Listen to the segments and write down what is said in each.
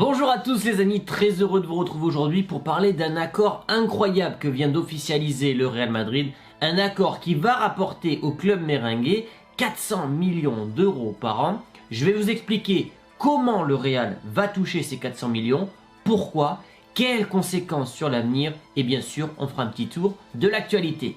Bonjour à tous les amis, très heureux de vous retrouver aujourd'hui pour parler d'un accord incroyable que vient d'officialiser le Real Madrid. Un accord qui va rapporter au club merengue 400 millions d'euros par an. Je vais vous expliquer comment le Real va toucher ces 400 millions, pourquoi, quelles conséquences sur l'avenir et bien sûr on fera un petit tour de l'actualité.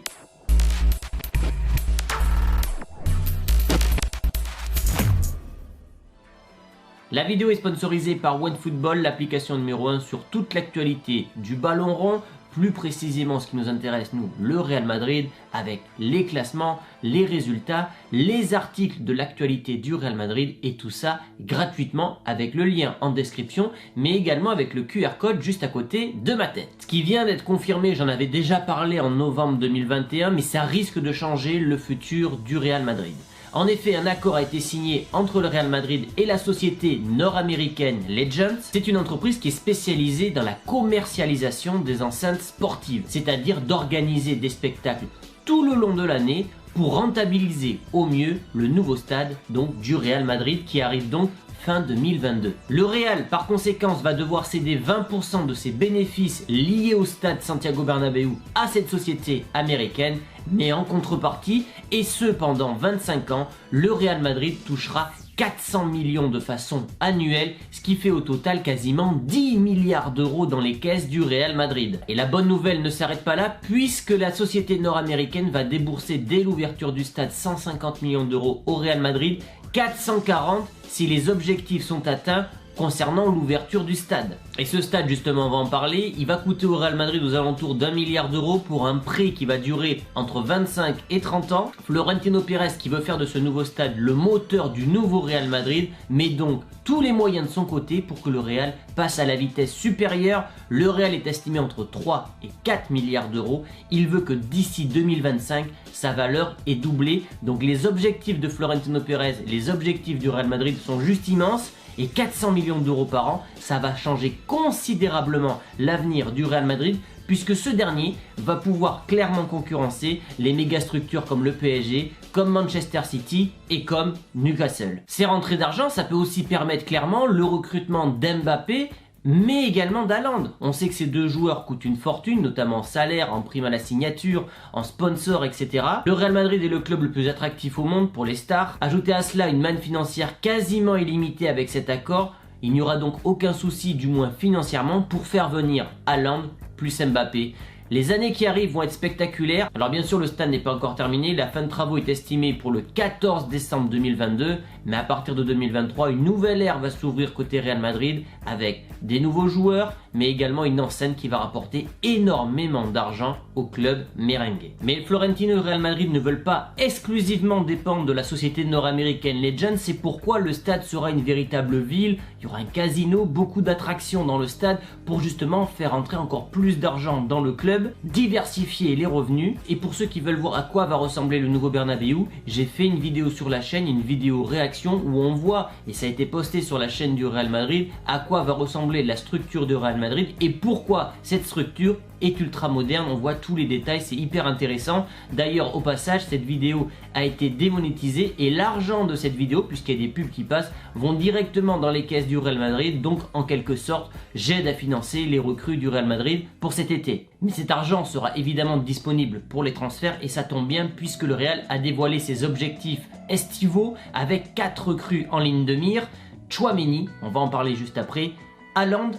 La vidéo est sponsorisée par OneFootball, l'application numéro 1 sur toute l'actualité du ballon rond, plus précisément ce qui nous intéresse nous, le Real Madrid, avec les classements, les résultats, les articles de l'actualité du Real Madrid et tout ça gratuitement avec le lien en description, mais également avec le QR code juste à côté de ma tête. Ce qui vient d'être confirmé, j'en avais déjà parlé en novembre 2021, mais ça risque de changer le futur du Real Madrid. En effet, un accord a été signé entre le Real Madrid et la société nord-américaine Legends. C'est une entreprise qui est spécialisée dans la commercialisation des enceintes sportives, c'est-à-dire d'organiser des spectacles tout le long de l'année pour rentabiliser au mieux le nouveau stade donc du Real Madrid qui arrive donc fin 2022. Le Real, par conséquent, va devoir céder 20% de ses bénéfices liés au stade Santiago Bernabéu à cette société américaine, mais en contrepartie, et ce pendant 25 ans, le Real Madrid touchera 400 millions de façon annuelle, ce qui fait au total quasiment 10 milliards d'euros dans les caisses du Real Madrid. Et la bonne nouvelle ne s'arrête pas là, puisque la société nord-américaine va débourser dès l'ouverture du stade 150 millions d'euros au Real Madrid, 440 si les objectifs sont atteints concernant l'ouverture du stade. Et ce stade, justement, on va en parler, il va coûter au Real Madrid aux alentours d'1 milliard d'euros pour un prêt qui va durer entre 25 et 30 ans. Florentino Pérez, qui veut faire de ce nouveau stade le moteur du nouveau Real Madrid, met donc tous les moyens de son côté pour que le Real passe à la vitesse supérieure. Le Real est estimé entre 3 et 4 milliards d'euros. Il veut que d'ici 2025, sa valeur est doublée. Donc les objectifs de Florentino Pérez, les objectifs du Real Madrid sont juste immenses. Et 400 millions d'euros par an, ça va changer considérablement l'avenir du Real Madrid puisque ce dernier va pouvoir clairement concurrencer les méga structures comme le PSG, comme Manchester City et comme Newcastle. Ces rentrées d'argent, ça peut aussi permettre clairement le recrutement d'Mbappé, mais également d'Haaland. On sait que ces deux joueurs coûtent une fortune, notamment en salaire, en prime à la signature, en sponsor, etc. Le Real Madrid est le club le plus attractif au monde pour les stars. Ajoutez à cela une manne financière quasiment illimitée avec cet accord, il n'y aura donc aucun souci, du moins financièrement, pour faire venir Haaland plus Mbappé. Les années qui arrivent vont être spectaculaires. Alors bien sûr, le stade n'est pas encore terminé. La fin de travaux est estimée pour le 14 décembre 2022. Mais à partir de 2023, une nouvelle ère va s'ouvrir côté Real Madrid avec des nouveaux joueurs, mais également une enseigne qui va rapporter énormément d'argent au club merengue. Mais Florentino et Real Madrid ne veulent pas exclusivement dépendre de la société nord-américaine Legends. C'est pourquoi le stade sera une véritable ville. Il y aura un casino, beaucoup d'attractions dans le stade pour justement faire entrer encore plus d'argent dans le club, diversifier les revenus. Et pour ceux qui veulent voir à quoi va ressembler le nouveau Bernabéu, j'ai fait une vidéo sur la chaîne, une vidéo réaction où on voit, et ça a été posté sur la chaîne du Real Madrid, à quoi va ressembler la structure de Real Madrid et pourquoi cette structure est ultra moderne. On voit tous les détails, c'est hyper intéressant. D'ailleurs, au passage, cette vidéo a été démonétisée et l'argent de cette vidéo, puisqu'il y a des pubs qui passent, vont directement dans les caisses du Real Madrid. Donc, en quelque sorte, j'aide à financer les recrues du Real Madrid pour cet été. Mais cet argent sera évidemment disponible pour les transferts et ça tombe bien puisque le Real a dévoilé ses objectifs estivaux avec 4 recrues en ligne de mire. Tchouaméni, on va en parler juste après, Haaland,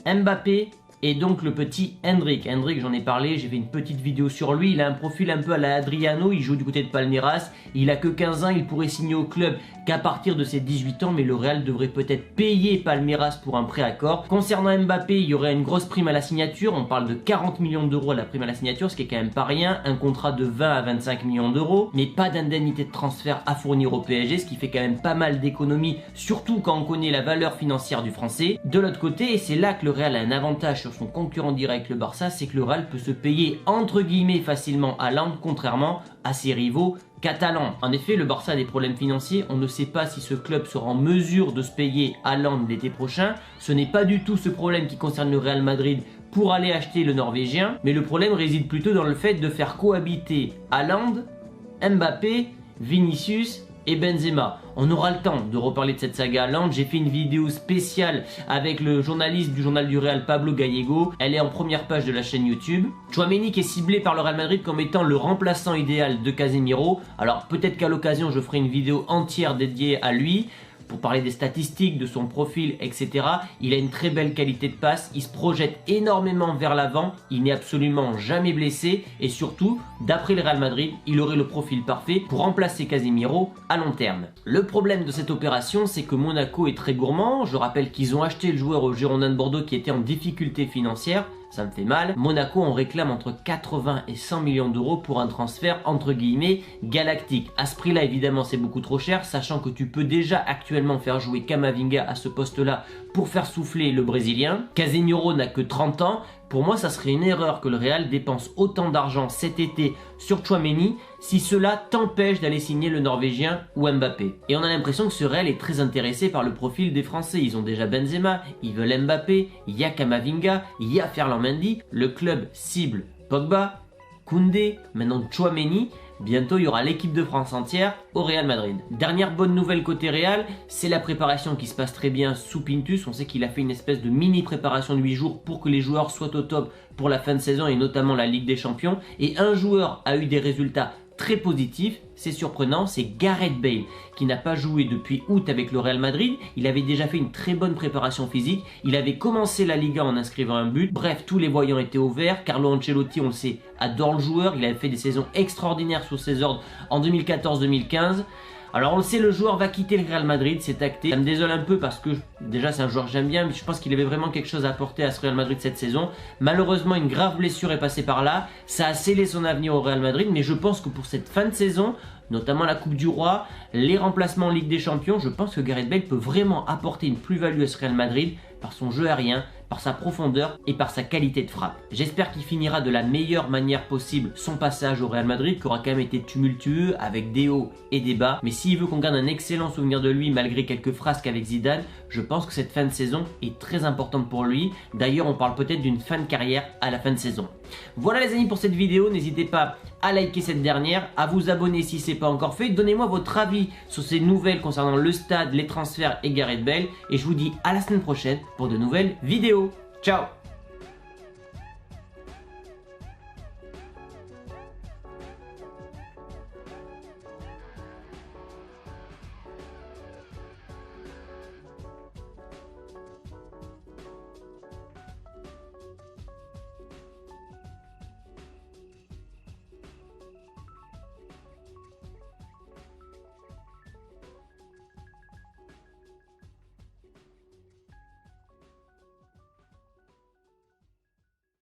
Mbappé et donc le petit Endrick. Endrick, j'en ai parlé, j'ai fait une petite vidéo sur lui. Il a un profil un peu à la Adriano, il joue du côté de Palmeiras. Il a que 15 ans, il pourrait signer au club qu'à partir de ses 18 ans, mais le Real devrait peut-être payer Palmeiras pour un pré-accord. Concernant Mbappé, il y aurait une grosse prime à la signature. On parle de 40 millions d'euros à la prime à la signature, ce qui est quand même pas rien. Un contrat de 20 à 25 millions d'euros, mais pas d'indemnité de transfert à fournir au PSG, ce qui fait quand même pas mal d'économies, surtout quand on connaît la valeur financière du français. De l'autre côté, et c'est là que le Real a un avantage sur son concurrent direct, le Barça, c'est que le Real peut se payer entre guillemets facilement Haaland, contrairement à ses rivaux catalans. En effet, le Barça a des problèmes financiers, on ne sait pas si ce club sera en mesure de se payer Haaland l'été prochain. Ce n'est pas du tout ce problème qui concerne le Real Madrid pour aller acheter le Norvégien, mais le problème réside plutôt dans le fait de faire cohabiter Haaland, Mbappé, Vinicius et Benzema. On aura le temps de reparler de cette saga Haaland. J'ai fait une vidéo spéciale avec le journaliste du journal du Real, Pablo Gallego. Elle est en première page de la chaîne YouTube. Tchouaméni qui est ciblé par le Real Madrid comme étant le remplaçant idéal de Casemiro. Alors peut-être qu'à l'occasion je ferai une vidéo entière dédiée à lui, pour parler des statistiques, de son profil, etc. Il a une très belle qualité de passe, il se projette énormément vers l'avant, il n'est absolument jamais blessé et surtout, d'après le Real Madrid, il aurait le profil parfait pour remplacer Casemiro à long terme. Le problème de cette opération, c'est que Monaco est très gourmand. Je rappelle qu'ils ont acheté le joueur au Girondins de Bordeaux qui était en difficulté financière. Ça me fait mal. Monaco, on réclame entre 80 et 100 millions d'euros pour un transfert entre guillemets galactique. À ce prix-là, évidemment, c'est beaucoup trop cher, sachant que tu peux déjà actuellement faire jouer Camavinga à ce poste-là pour faire souffler le Brésilien. Casemiro n'a que 30 ans. Pour moi, ça serait une erreur que le Real dépense autant d'argent cet été sur Tchouaméni si cela t'empêche d'aller signer le Norvégien ou Mbappé. Et on a l'impression que ce Real est très intéressé par le profil des Français. Ils ont déjà Benzema, ils veulent Mbappé, il y a Camavinga, il y a Ferland Mendy. Le club cible Pogba, Koundé, maintenant Tchouaméni. Bientôt, il y aura l'équipe de France entière au Real Madrid. Dernière bonne nouvelle côté Real, c'est la préparation qui se passe très bien sous Pintus. On sait qu'il a fait une espèce de mini préparation de 8 jours pour que les joueurs soient au top pour la fin de saison et notamment la Ligue des Champions. Et un joueur a eu des résultats très positif, c'est surprenant, c'est Gareth Bale qui n'a pas joué depuis août avec le Real Madrid. Il avait déjà fait une très bonne préparation physique, il avait commencé la Liga en inscrivant un but. Bref, tous les voyants étaient au vert. Carlo Ancelotti, on le sait, adore le joueur, il avait fait des saisons extraordinaires sous ses ordres en 2014-2015. Alors on le sait, le joueur va quitter le Real Madrid, c'est acté. Ça me désole un peu parce que déjà c'est un joueur que j'aime bien, mais je pense qu'il avait vraiment quelque chose à apporter à ce Real Madrid cette saison. Malheureusement, une grave blessure est passée par là, ça a scellé son avenir au Real Madrid, mais je pense que pour cette fin de saison, notamment la Coupe du Roi, les remplacements en Ligue des Champions, je pense que Gareth Bale peut vraiment apporter une plus-value à ce Real Madrid par son jeu aérien, par sa profondeur et par sa qualité de frappe. J'espère qu'il finira de la meilleure manière possible son passage au Real Madrid, qui aura quand même été tumultueux avec des hauts et des bas. Mais s'il veut qu'on garde un excellent souvenir de lui malgré quelques frasques avec Zidane, je pense que cette fin de saison est très importante pour lui. D'ailleurs, on parle peut-être d'une fin de carrière à la fin de saison. Voilà les amis pour cette vidéo, n'hésitez pas à liker cette dernière, à vous abonner si ce n'est pas encore fait. Donnez-moi votre avis sur ces nouvelles concernant le stade, les transferts et Gareth Bale. Et je vous dis à la semaine prochaine pour de nouvelles vidéos. Ciao!